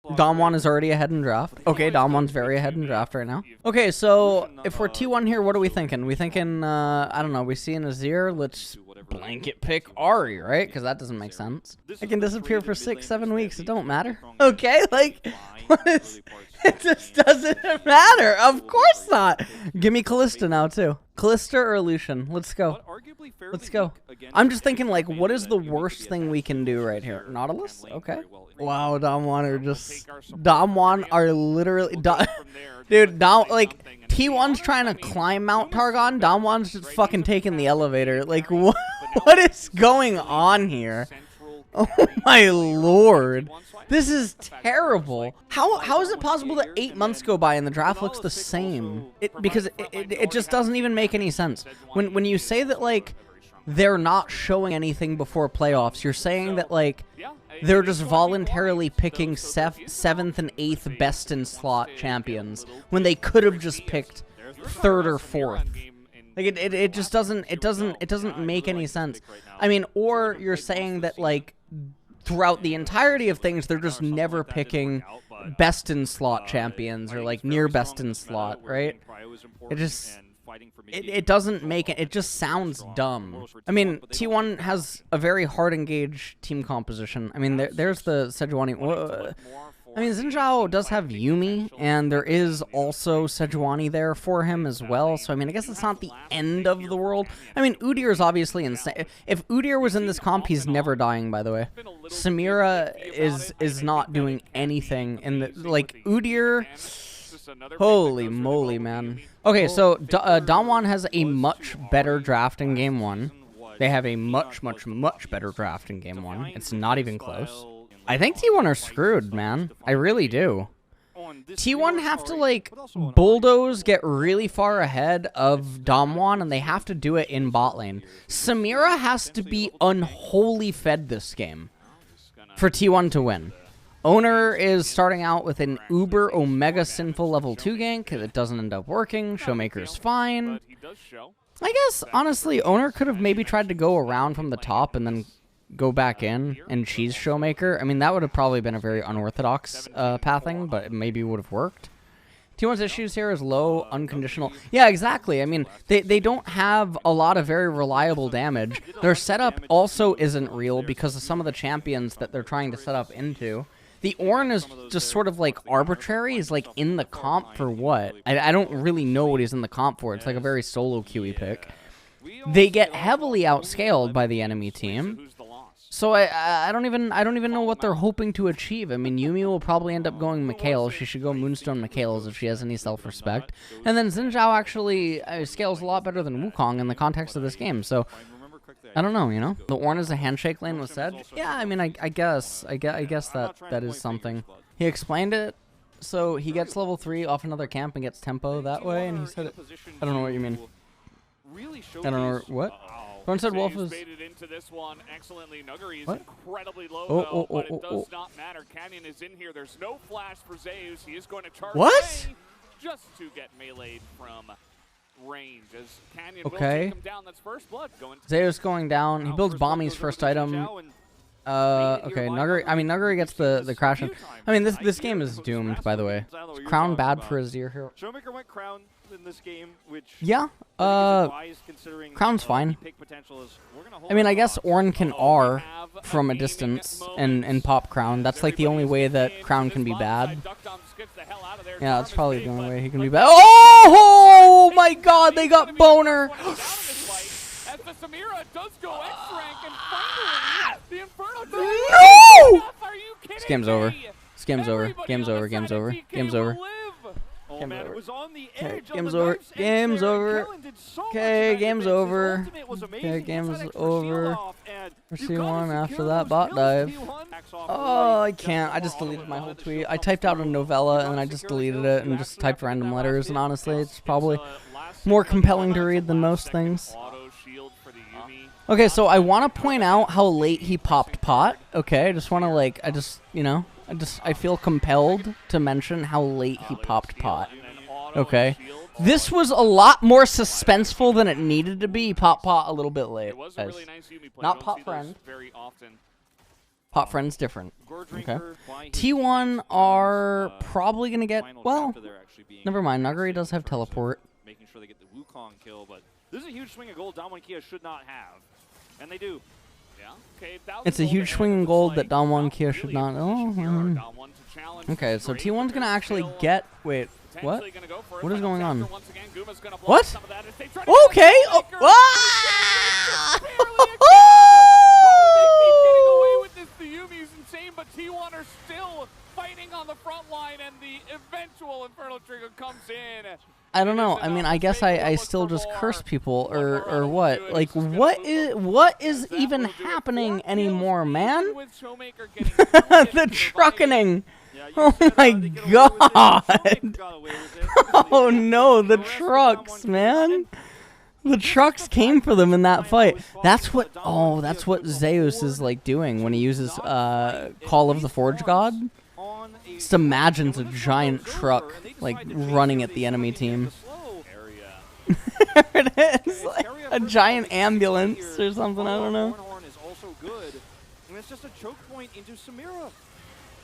Damwon is already ahead in draft. Okay, Damwon's very ahead in draft right now. Okay, so if we're T1 here, what are we thinking? We thinking, I don't know, we see an Azir, let's blanket pick Ari, right? Because that doesn't make sense. I can disappear for 6-7 weeks, it don't matter. Okay, like, what is... It just doesn't matter. Of course not. Give me Callista now, too. Callista or Lucian? Let's go. Let's go. I'm just thinking, like, what is the worst thing we can do right here? Nautilus? Okay. Wow, Damwon are just... Damwon are literally... Dude, like, T1's trying to climb Mount Targon. Damwon's just fucking taking the elevator. Like, what is going on here? Oh my lord. This is terrible. How is it possible that 8 months go by and the draft looks the same? Because it just doesn't even make any sense. When you say that, like, they're not showing anything before playoffs, you're saying that, like, they're just voluntarily picking 7th and 8th best in slot champions when they could have just picked 3rd or 4th. Like, it just doesn't make any sense. I mean, or you're saying that, like, throughout the entirety of things, they're just never picking best in slot champions or, like, near best in slot, right? It just... It doesn't make it. It just sounds dumb. I mean, T1 has a very hard engaged team composition. I mean, there's the Sejuani. I mean, Xin Zhao does have Yuumi, and there is also Sejuani there for him as well. So, I mean, I guess it's not the end of the world. I mean, Udyr is obviously insane. If Udyr was in this comp, he's never dying, by the way. Samira is not doing anything. And, like, Udyr... Holy moly, man. Okay, so Damwon has a much better draft in Game 1. They have a much better draft in Game 1. It's not even close. I think T1 are screwed, man. I really do. T1 have to, like, bulldoze, get really far ahead of Damwon, and they have to do it in bot lane. Samira has to be unholy fed this game for T1 to win. Owner is starting out with an uber omega sinful level 2 gank. It doesn't end up working. Showmaker's fine. I guess, honestly, Owner could have maybe tried to go around from the top and then go back in and cheese Showmaker. I mean, that would have probably been a very unorthodox pathing, but it maybe would have worked. T1's issues here is low, unconditional. Yeah, exactly. I mean, they don't have a lot of very reliable damage. Their setup also isn't real because of some of the champions that they're trying to set up into. The Ornn is just sort of, like, arbitrary. He's, like, in the comp for what? I don't really know what he's in the comp for. It's, like, a very solo QE pick. They get heavily outscaled by the enemy team. So I don't even know what they're hoping to achieve. I mean, Yuumi will probably end up going Mikhail. She should go Moonstone Mikhails if she has any self-respect. And then Xin Zhao actually scales a lot better than Wukong in the context of this game. So... I don't know, you know? The Ornn is a handshake lane with Sedge? Yeah, I mean, I guess that is something. He explained it, so he gets level 3 off another camp and gets tempo that way, and he said it. I don't know what you mean. I don't know what? Someone said Wolf is... What? What? Just to get meleeed from... range as Canyon okay. Will take him down. That's first blood going Zeus going down. He builds Bomby's first item. Okay, Nuguri. I mean, Nuguri gets the crash. I mean, this game is doomed. By the way, is Crown bad for Azir here? Showmaker went Crown in this game, which yeah. Crown's fine. I mean, I guess Ornn can R from a distance and pop Crown. That's like the only way that Crown can be bad. Yeah, that's probably the only way he can be bad. Oh my God, they got boner. No! This game's over. This game's over. Game's over. Game's over. Game's over. Game's over. Game's over. Okay, game's over. Okay, game's over. For C1 after that bot dive. Oh, I can't. I just deleted my whole tweet. I typed out a novella and I just deleted it and just typed random letters. And honestly, it's probably more compelling to read than most things. Okay, so I want to point out how late he popped pot. Okay, I just want to, like, I feel compelled to mention how late he popped pot. Okay. This was a lot more suspenseful than it needed to be. Pop pot a little bit late. Not pot friend. Hot Friend's different. Okay. T1 are probably going to get, well, never mind. Nuguri does have teleport. Making sure they get the Wukong kill, but this is a huge swing of gold Damwon Kia should not have. And they do. Yeah. Okay, it's a huge swing in gold that Damwon Kia should not. Oh, okay, so T1's going to actually get, wait, what? What is going on? What? Okay. Oh, but T1 are still fighting on the front line, and the eventual Infernal Trigger comes in. I don't know. I mean, I guess I still just curse people or what? Like, what is even happening anymore, man? The truckening. Oh my god. Oh no, the trucks, man. The trucks came for them in that fight. That's what Zeus is like doing when he uses Call of the Forge God. Just imagines a giant truck like running at the enemy team. There it is, like a giant ambulance or something. I don't know.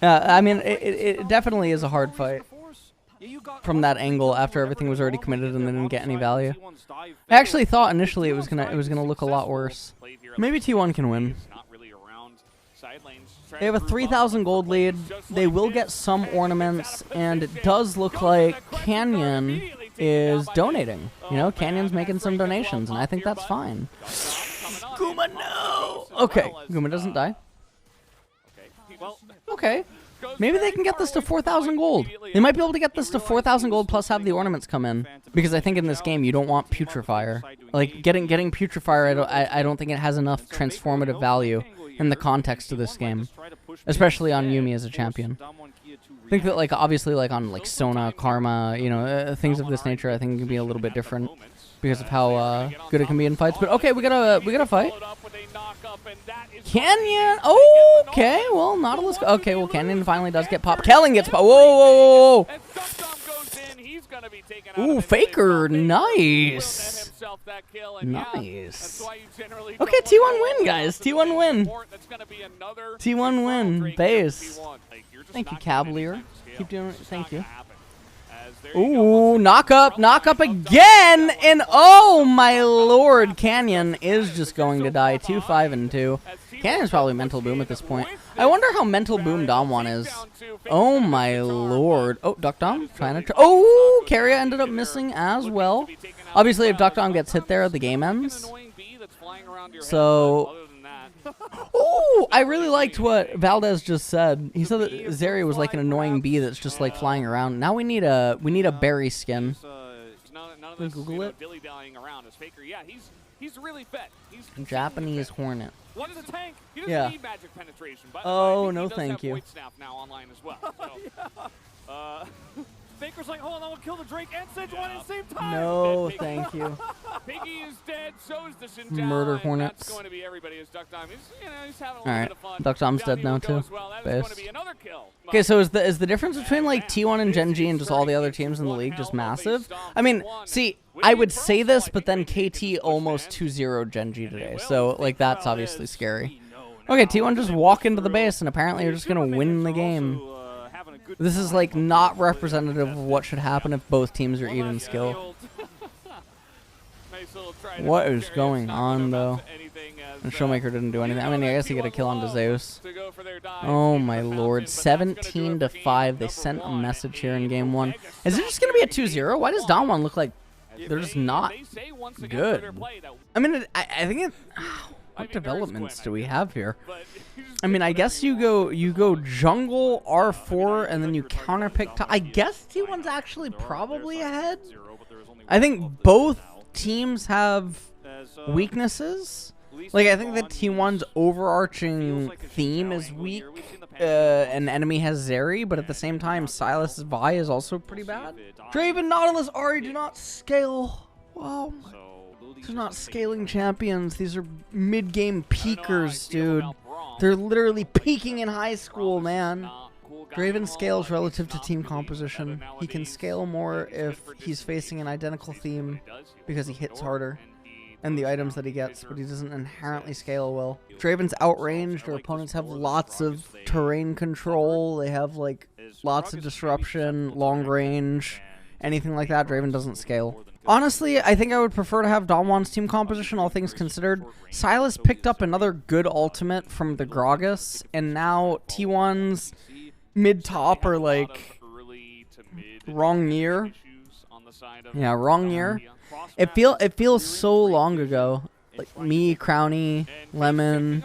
I mean, it definitely is a hard fight from that angle after everything was already committed and they didn't get any value. I actually thought initially it was gonna look a lot worse. Maybe T1 can win. They have a 3,000 gold lead. They will get some ornaments, and it does look like Canyon is donating. You know, Canyon's making some donations, and I think that's fine. Guma, no! Okay, Guma doesn't die. Okay. Maybe they can get this to 4,000 gold. They might be able to get this to 4,000 gold plus have the ornaments come in. Because I think in this game you don't want Putrefier. Like, getting Putrefier, I don't think it has enough transformative value in the context of this game. Especially on Yuumi as a champion. I think that, like, obviously, like, on, like, Sona, Karma, you know, things of this nature, I think it can be a little bit different. Because of how good it can be in fights. But okay, we got a fight. Canyon. Oh, okay. Well, Nautilus. Okay, well, Canyon finally does get popped. Kellen gets popped. Whoa, whoa, whoa. Ooh, Faker. Nice. Nice. Okay, T1 win, guys. T1 win. T1 win. Base. Thank you, Cavalier. Keep doing it. Thank you. Ooh, knock up again, and oh my lord, Canyon is just going to die. 2-5 and 2. Canyon's probably mental boom at this point. I wonder how mental boom Damwon is. Oh my lord. Oh, Duck Dom trying to. Oh, Keria ended up missing as well. Obviously, if Duck Dom gets hit there, the game ends. So. Oh, I really liked what Valdez just said. He said that Zeri was like an annoying bee that's just like flying around. Now we need a berry skin. Google it. Japanese hornet. Yeah. Oh, no, thank you. Faker's like, hold on, I'll kill the Drake and Sedge one at the same time. No, thank you. Piggy is dead, so is the Shinjao. Murder hornets. That's going to be everybody as Duck Dom. He's having a little bit of fun. Duck Dom's dead now too. Well. Okay, so is the difference between like T1 and Gen G and just all the other teams in the league just massive? I mean, see, I would say this, but then KT almost 2-0 Gen G today, so like that's obviously scary. Okay, T1 just walk into the base and apparently you're just gonna win the game. This is like not representative of what should happen if both teams are even skill. What is going on though? And Showmaker didn't do anything. I mean, I guess he got a kill on Zeus. Oh my lord, 17-5. They sent a message here in game 1. Is it just gonna be a 2-0? Why does Damwon look like they're just not good? I mean, I think it. What developments do we have here? I mean, I guess you go jungle R4 and then you counterpick. I guess T1's actually probably ahead. I think both teams have weaknesses. Like, I think that T1's overarching theme is weak, and enemy has Zeri, but at the same time, Silas's Vi is also pretty bad. Draven, Nautilus, Ahri do not scale. Wow. These are not scaling champions. These are mid-game peakers, dude. They're literally peaking in high school, man. Draven scales relative to team composition. He can scale more if he's facing an identical theme because he hits harder. and the items that he gets, but he doesn't inherently scale well. Draven's outranged. Their opponents have lots of terrain control. They have like lots of disruption, long range, anything like that. Draven doesn't scale. Honestly, I think I would prefer to have Damwon's team composition, all things considered. Silas picked up another good ultimate from the Gragas, and now T1's mid-top are like wrong year. Yeah, wrong year. It feels so long ago. Like me, Crowny, Lemon,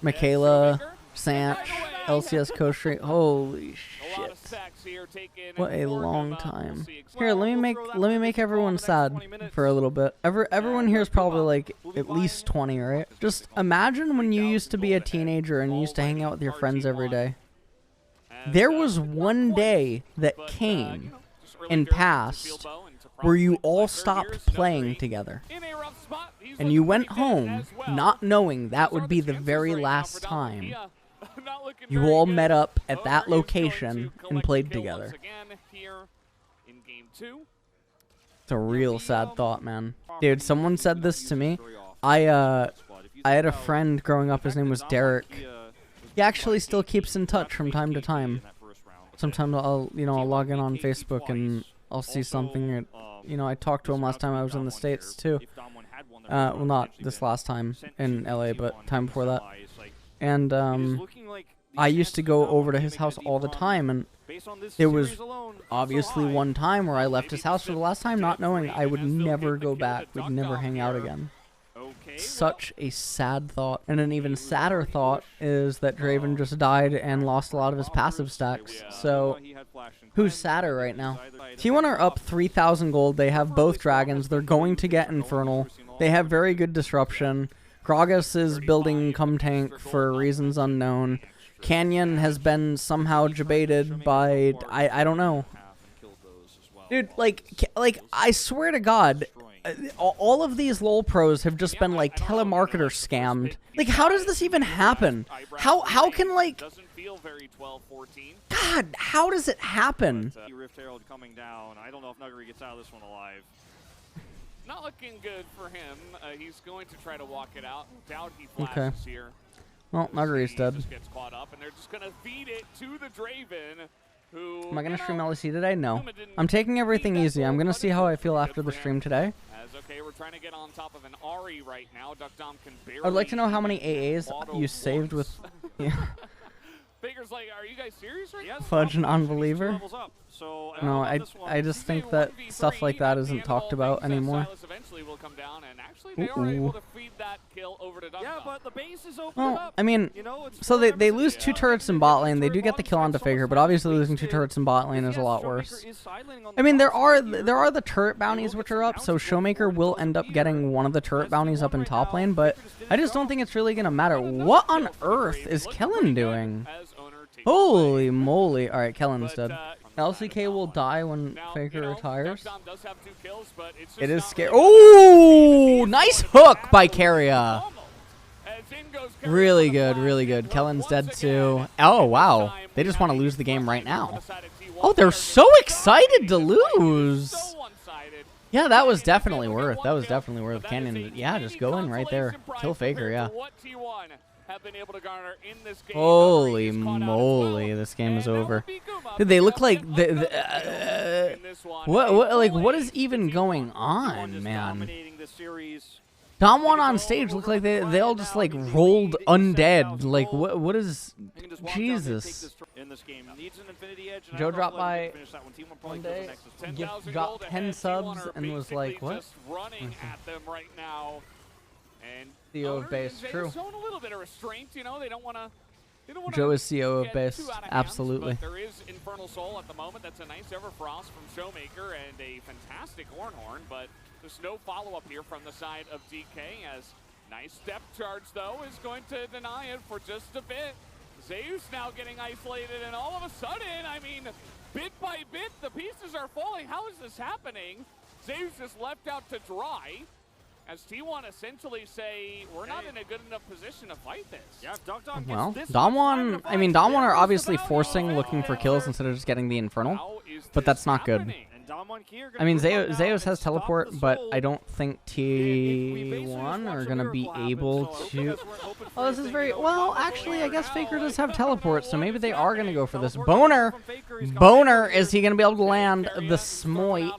Michaela, Sant, LCS Coach. Holy shit! What a long time. Here, let me make everyone sad for a little bit. Everyone here is probably like at least 20, right? Just imagine when you used to be a teenager and you used to hang out with your friends every day. There was one day that came and passed where you all stopped playing together. And you went home not knowing that would be the very last time you all met up at that location and played together. It's a real sad thought, man. Dude, someone said this to me. I had a friend growing up, his name was Derek. He actually still keeps in touch from time to time. Sometimes I'll log in on Facebook and I'll see something. I talked to him last time I was in the States too. Well, not this last time in LA, but time before that. And I used to go over to his house all the time, and there was obviously one time where I left his house for the last time, not knowing I would never go back. We'd never hang out again. Such a sad thought. And an even sadder thought is that Draven just died and lost a lot of his passive stacks. So, who's sadder right now? T1 are up 3,000 gold. They have both dragons. They're going to get Infernal. They have very good disruption. Gragas is building Cum Tank for reasons unknown. Canyon has been somehow debated by... I don't know. Dude, like I swear to God... all of these LoL pros have just been like telemarketer scammed. Like, how does this even happen? How can like... God, how does it happen? Rift Herald coming down. I don't know if NUGURI gets out of this one alive. Not looking good for him. He's going to try to walk it out. Doubt he flashes here. Well, NUGURI's dead. Just gets caught up, and they're just going to feed it to the Draven. Who, am I going to stream LEC today? No. I'm taking everything easy. I'm going to see how I feel after the stream today. Okay, we're trying to get on top of an Ari right now. Dum can barely... I'd like to know how many AAs you saved with... Yeah. Faker's like, are you guys serious right now? Fudge an unbeliever. No, I just think that stuff like that isn't talked about anymore. Well, I mean, so they lose 2 turrets in bot lane. They do get the kill onto Faker, but obviously losing 2 turrets in bot lane is a lot worse. I mean, there are the turret bounties which are up, so Showmaker will end up getting one of the turret bounties up in top lane, but I just don't think it's really going to matter. What on earth is Kellen doing? Holy moly. Alright, Kellen's dead. LCK will die when Faker retires. It is scary. Oh, nice hook by Keria. Really good, really good. Kellen's dead too. Oh, wow. They just want to lose the game right now. Oh, they're so excited to lose. Yeah, that was definitely worth. That was definitely worth Canyon. Yeah, just go in right there. Kill Faker, yeah. Holy moly, this game is over. Dude, they look like what is even going on, man? Damwon on stage look like they all just like rolled undead. Like what is Jesus? Joe dropped by one day, dropped 10 subs and was like, what? CEO of base, true. Joe is CEO of base, absolutely. There is Infernal Soul at the moment. That's a nice Everfrost from Showmaker and a fantastic Ornhorn, but there's no follow-up here from the side of DK, as nice step charge, though, is going to deny it for just a bit. Zeus now getting isolated, and all of a sudden, I mean, bit by bit, the pieces are falling. How is this happening? Zeus is left out to dry, as T1 essentially say, we're not in a good enough position to fight this. Yeah, well, Damwon, I mean, Damwon are obviously forcing looking for kills instead of just getting the Infernal, but that's not good. I mean, Zeus has teleport, but I don't think T1 are going to be able to... Oh, this is very... Well, actually, I guess Faker does have teleport, so maybe they are going to go for this. Boner! Boner! Is he going to be able to land the Smite?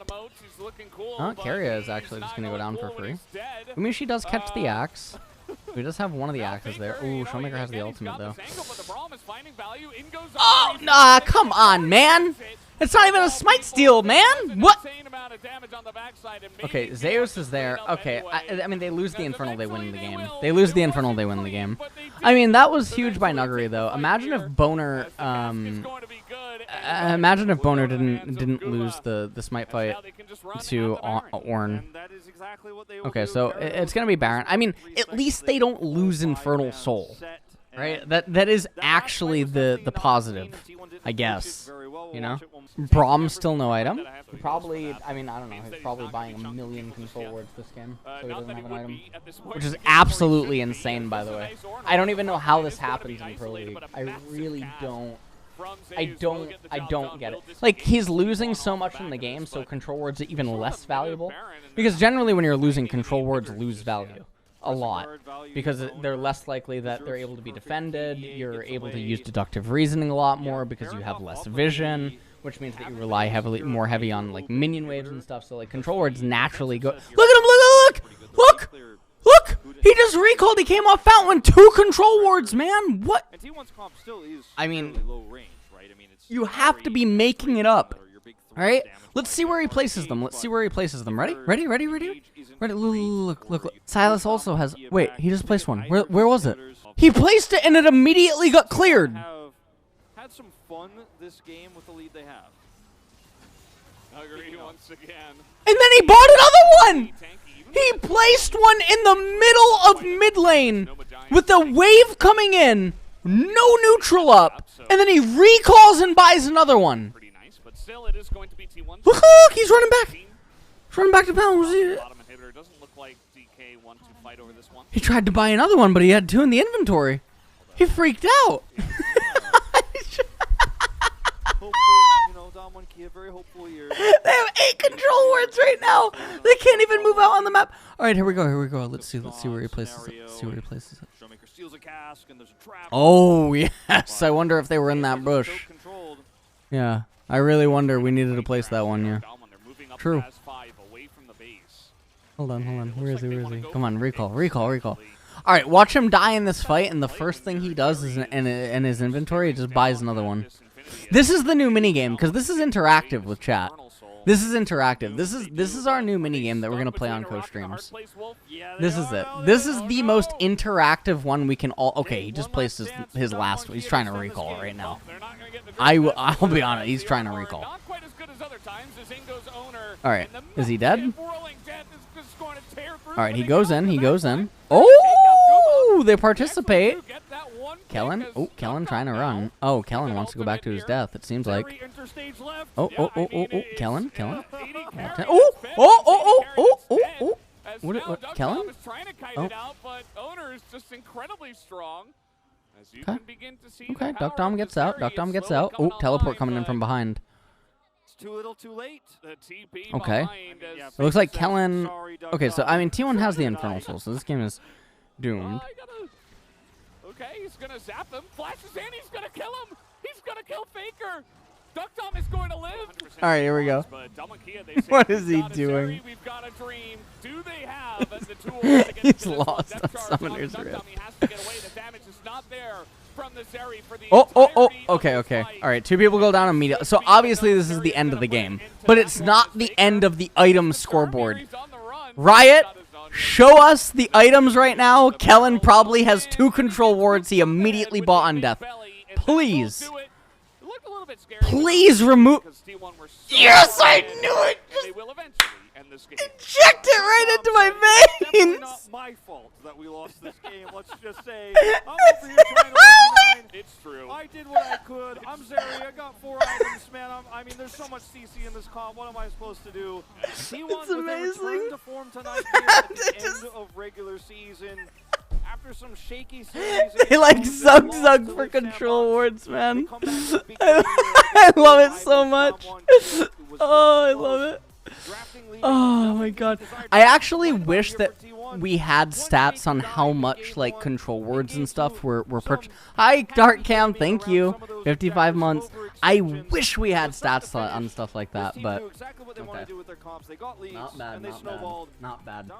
Oh, Keria is actually just going to go down for free. I mean, she does catch the axe. We just have one of the axes there. Ooh, Showmaker has the ultimate, though. Oh, nah, come on, man! It's not even a smite steal, man! What? Okay, Zeus is there. Okay, I mean, they lose the Infernal, they win the game. They lose the Infernal, they win the game. I mean, that was huge by NUGURI, though. Imagine if Boner, imagine if Boner didn't lose the smite fight to Ornn. Okay, so it's gonna be Baron. I mean, at least they don't lose Infernal Soul, right? That is actually the positive, I guess. You know, Brahm's still no item. He probably, I mean, I don't know. He's probably buying a million control wards this game, so he doesn't have an item, which is absolutely insane, by the way. I don't even know how this happens in Pro League. I really don't. I don't get it. Like, he's losing so much in the game, so control wards are even less valuable. Because generally when you're losing, control wards lose value. A lot. Because they're less likely that they're able to be defended. You're able to use deductive reasoning a lot more because you have less vision, which means that you rely more heavy on, like, minion waves and stuff. So, like, control wards naturally go... Look at him! Look! Look! Look! He just recalled. He came off Fountain. 2 control wards, man. What? I mean, you have to be making it up. All right? Let's see where he places them. Let's see where he places them. Ready? Ready? Ready? Ready? Ready? Look. Silas also has... Wait, he just placed one. Where was it? He placed it and it immediately got cleared. Had some fun this game with the lead they have. Once again. And then he bought another one. He placed one in the middle of mid lane with the wave coming in, no neutral up, and then he recalls and buys another one. Look, he's running back. He's running back to pound. He tried to buy another one, but he had 2 in the inventory. He freaked out. Very hopeful year. They have 8 control wards right now. They can't even move out on the map. All right, here we go. Let's see where he places it. Oh yes, I wonder if they were in that bush. Yeah, I really wonder. We needed to place that one. Yeah. True. Hold on. Where is he? Come on, recall. All right, watch him die in this fight, and the first thing he does is in his inventory, he just buys another one. This is the new minigame, because this is interactive with chat. This is interactive. This is our new minigame that we're going to play on co-streams. This is it. This is the most interactive one we can all... Okay, he just placed his last one. He's trying to recall right now. I'll be honest, he's trying to recall. Alright, is he dead? Alright, he goes in. Oh, they participate. Kellen? Oh, Kellen trying to run. Oh, Kellen wants to go back to his death, it seems like. Oh. Kellen. Oh. What, Kellen? Oh. Okay, Duck Dom gets out. Oh, teleport coming in from behind. Too little, too late. Okay. It looks like Kellen... Okay, so, I mean, T1 has the Infernal Soul, so this game is doomed. Okay, he's gonna zap him. Flashes in, he's gonna kill him. He's gonna kill Faker. Duck Dom is going to live. All right, here we go. What is he doing? We've got a dream. Do they have the tools to get He's lost on Summoner's Rift. Okay. All right, 2 people go down immediately. So obviously this is the end of the game, but it's not the end of the item scoreboard. Riot, show us the items right now. Kellen probably has 2 control wards he immediately bought on death. Please. Please remove... Yes, I knew it! Just inject it right into my veins! It's not my fault that we lost this game. Let's just say I'm over here trying to win. It's true. I did what I could. I'm Zeri. I got 4 items, man. I mean, there's so much CC in this comp. What am I supposed to do? It's amazing. Return to form tonight here at the end of regular season. After some shaky series, they like zug for control wards, man. I love it so much. Oh, I love it. Oh my god. I actually wish that we had stats on how much like control words and stuff were purchased. Hi Dark Cam, thank you. 55 months. I wish we had stats on stuff like that, but okay. Not bad, not bad. Not bad.